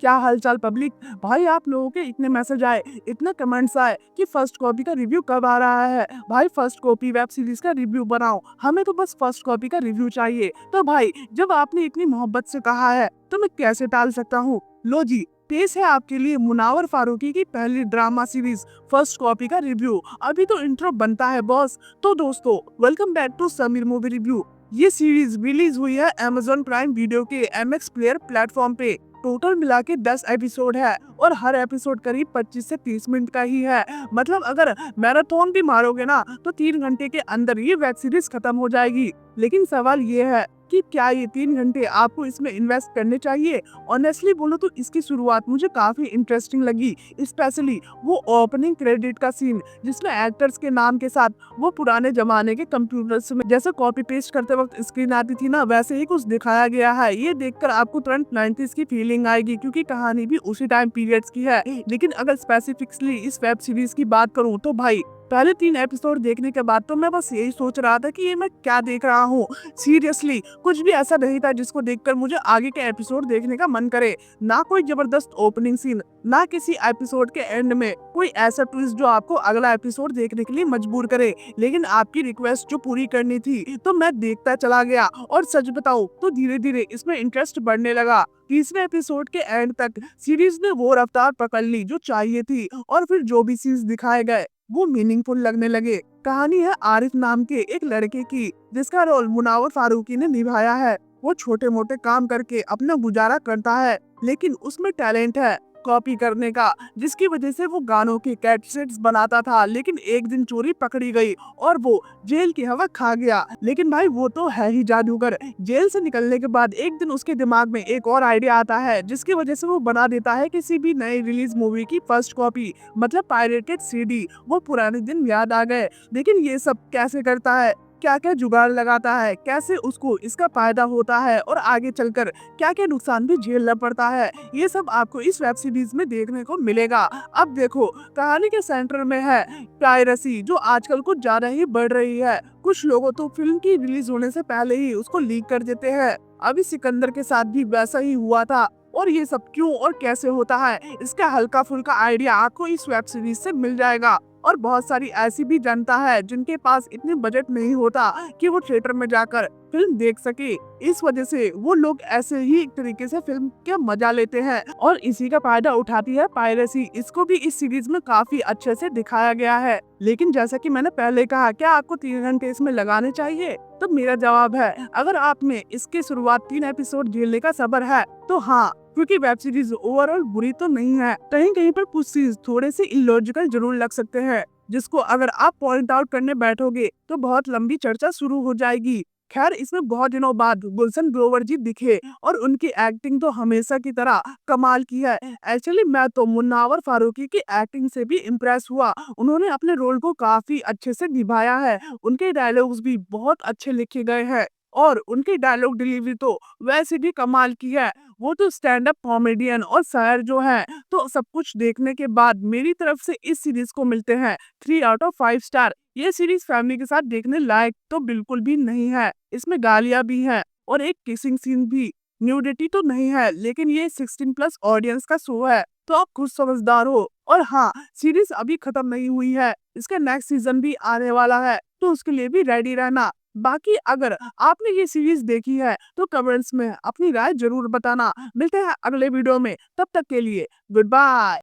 क्या हालचाल पब्लिक। भाई आप लोगों के इतने मैसेज आए, इतने कमेंट्स आए कि फर्स्ट कॉपी का रिव्यू कब आ रहा है। भाई फर्स्ट कॉपी वेब सीरीज का रिव्यू बनाओ, हमें तो बस फर्स्ट कॉपी का रिव्यू चाहिए। तो भाई जब आपने इतनी मोहब्बत से कहा है तो मैं कैसे टाल सकता हूँ। लो जी, पेश है आपके लिए मुनावर फारूकी की पहली ड्रामा सीरीज फर्स्ट कॉपी का रिव्यू। अभी तो इंट्रो बनता है बॉस। तो दोस्तों, welcome back to Sameer movie review. ये सीरीज रिलीज हुई है Amazon प्राइम वीडियो के MX प्लेयर प्लेटफॉर्म पे। टोटल मिला के 10 एपिसोड है और हर एपिसोड करीब 25 से 30 मिनट का ही है। मतलब अगर मैराथन भी मारोगे ना तो 3 घंटे के अंदर ये वेब सीरीज खत्म हो जाएगी। लेकिन सवाल ये है कि क्या ये 3 घंटे आपको इसमें इन्वेस्ट करने चाहिए। ऑनेस्टली बोलो तो इसकी शुरुआत मुझे काफी इंटरेस्टिंग लगी, स्पेशली वो ओपनिंग क्रेडिट का सीन जिसमें एक्टर्स के नाम के साथ वो पुराने जमाने के कंप्यूटर्स में जैसे कॉपी पेस्ट करते वक्त स्क्रीन आती थी ना, वैसे ही कुछ दिखाया गया है। ये देखकर आपको तुरंत 90s की फीलिंग आएगी क्योंकि कहानी भी उसी टाइम पीरियड्स की है। लेकिन अगर स्पेसिफिकली इस वेब सीरीज की बात करूं तो भाई पहले 3 एपिसोड देखने के बाद तो मैं बस यही सोच रहा था कि ये मैं क्या देख रहा हूँ। सीरियसली कुछ भी ऐसा नहीं था जिसको देखकर मुझे आगे के एपिसोड देखने का मन करे। ना कोई जबरदस्त ओपनिंग सीन, ना किसी एपिसोड के एंड में कोई ऐसा ट्विस्ट जो आपको अगला एपिसोड देखने के लिए मजबूर करे। लेकिन आपकी रिक्वेस्ट जो पूरी करनी थी तो मैं देखता चला गया और सच बताऊं तो धीरे धीरे इसमें इंटरेस्ट बढ़ने लगा। तीसरे एपिसोड के एंड तक सीरीज ने वो रफ्तार पकड़ ली जो चाहिए थी और फिर जो भी सीन्स दिखाए गए वो मीनिंगफुल लगने लगे। कहानी है आरिफ नाम के एक लड़के की जिसका रोल मुनावर फारूकी ने निभाया है। वो छोटे मोटे काम करके अपना गुजारा करता है, लेकिन उसमें टैलेंट है कॉपी करने का, जिसकी वजह से वो गानों की कैसेट्स बनाता था। लेकिन एक दिन चोरी पकड़ी गई और वो जेल की हवा खा गया। लेकिन भाई वो तो है ही जादूगर। जेल से निकलने के बाद एक दिन उसके दिमाग में एक और आइडिया आता है जिसकी वजह से वो बना देता है किसी भी नई रिलीज मूवी की फर्स्ट कॉपी, मतलब पायरेटेड सीडी। वो पुराने दिन याद आ गए। लेकिन ये सब कैसे करता है, क्या क्या जुगाड़ लगाता है, कैसे उसको इसका फायदा होता है और आगे चलकर क्या क्या नुकसान भी झेलना पड़ता है, ये सब आपको इस वेब सीरीज में देखने को मिलेगा। अब देखो, कहानी के सेंटर में है पायरेसी जो आजकल कुछ ज्यादा ही बढ़ रही है। कुछ लोगों तो फिल्म की रिलीज होने से पहले ही उसको लीक कर देते हैं। अभी सिकंदर के साथ भी वैसा ही हुआ था। और ये सब क्यों और कैसे होता है, इसका हल्का फुल्का आइडिया आपको इस वेब सीरीज से मिल जाएगा। और बहुत सारी ऐसी भी जनता है जिनके पास इतने बजट नहीं होता कि वो थिएटर में जाकर फिल्म देख सके। इस वजह से वो लोग ऐसे ही एक तरीके से फिल्म का मजा लेते हैं और इसी का फायदा उठाती है पायरेसी। इसको भी इस सीरीज में काफी अच्छे से दिखाया गया है। लेकिन जैसा कि मैंने पहले कहा, क्या आपको 3 घंटे इसमें लगाने चाहिए? तो मेरा जवाब है, अगर आप में इसके शुरुआत 3 एपिसोड झेलने का सब्र है तो हाँ, क्योंकि वेब सीरीज ओवरऑल बुरी तो नहीं है। कहीं कहीं पर कुछ सीन्स थोड़े से इलॉजिकल जरूर लग सकते हैं जिसको अगर आप पॉइंट आउट करने बैठोगे तो बहुत लंबी चर्चा शुरू हो जाएगी। खैर, इसमें बहुत दिनों बाद गुलशन ग्रोवर जी दिखे और उनकी एक्टिंग तो हमेशा की तरह कमाल की है। एक्चुअली मैं तो मुन्नावर फारूकी की एक्टिंग से भी इम्प्रेस हुआ। उन्होंने अपने रोल को काफी अच्छे से निभाया है। उनके डायलॉग्स भी बहुत अच्छे लिखे गए हैं और उनकी डायलॉग डिलीवरी तो वैसे भी कमाल की है। वो तो स्टैंड अप कॉमेडियन और शायर जो है। तो सब कुछ देखने के बाद मेरी तरफ से इस सीरीज को मिलते हैं 3 आउट ऑफ 5 स्टार। ये सीरीज फैमिली के साथ देखने लायक तो बिल्कुल भी नहीं है। इसमें गालियां भी हैं और एक किसिंग सीन भी। न्यूडिटी तो नहीं है, लेकिन ये 16+ ऑडियंस का शो है तो आप खुद समझदार हो। और हाँ, सीरीज अभी खत्म नहीं हुई है, इसका नेक्स्ट सीजन भी आने वाला है तो उसके लिए भी रेडी रहना। बाकी अगर आपने ये सीरीज देखी है तो कमेंट्स में अपनी राय जरूर बताना। मिलते हैं अगले वीडियो में, तब तक के लिए गुड बाय।